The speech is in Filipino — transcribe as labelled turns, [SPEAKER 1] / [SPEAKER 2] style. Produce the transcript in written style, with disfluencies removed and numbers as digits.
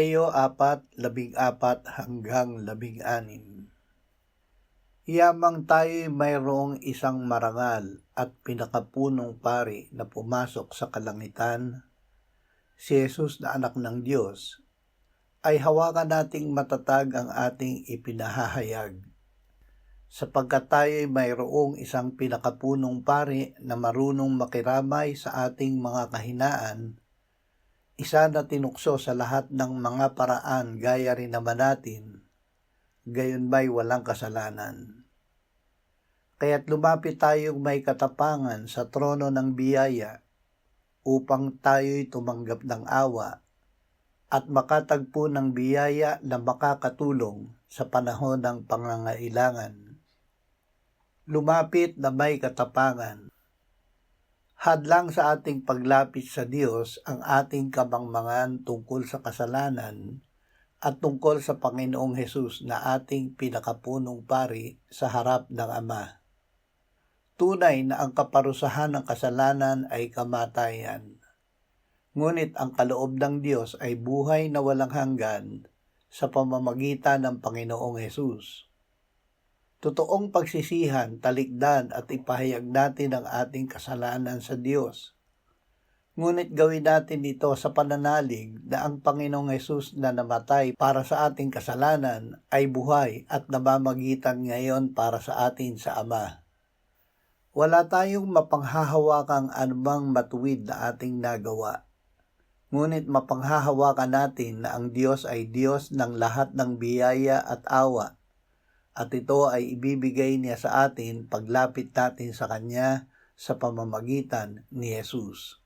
[SPEAKER 1] Mateo 4:14-16. Yamang tayo'y mayroong isang marangal at pinakapunong pari na pumasok sa kalangitan, si Jesus na anak ng Diyos, ay hawakan nating matatag ang ating ipinahahayag. Sapagkat tayo'y mayroong isang pinakapunong pari na marunong makiramay sa ating mga kahinaan, isa na tinukso sa lahat ng mga paraan gaya rin naman natin, gayon ba'y walang kasalanan. Kaya't lumapit tayong may katapangan sa trono ng biyaya upang tayo'y tumanggap ng awa at makatagpo ng biyaya na makakatulong sa panahon ng pangangailangan. Lumapit na may katapangan. Hadlang sa ating paglapit sa Diyos ang ating kamangmangan tungkol sa kasalanan at tungkol sa Panginoong Hesus na ating pinakapunong pari sa harap ng Ama. Tunay na ang kaparusahan ng kasalanan ay kamatayan. Ngunit ang kaloob ng Diyos ay buhay na walang hanggan sa pamamagitan ng Panginoong Hesus. Totoong pagsisihan, talikdan at ipahayag natin ang ating kasalanan sa Diyos. Ngunit gawin natin ito sa pananalig na ang Panginoong Hesus na namatay para sa ating kasalanan ay buhay at namamagitan ngayon para sa atin sa Ama. Wala tayong mapanghahawakang anumang matuwid na ating nagawa. Ngunit mapanghahawakan natin na ang Diyos ay Diyos ng lahat ng biyaya at awa. At ito ay ibibigay niya sa atin paglapit natin sa Kanya sa pamamagitan ni Jesus.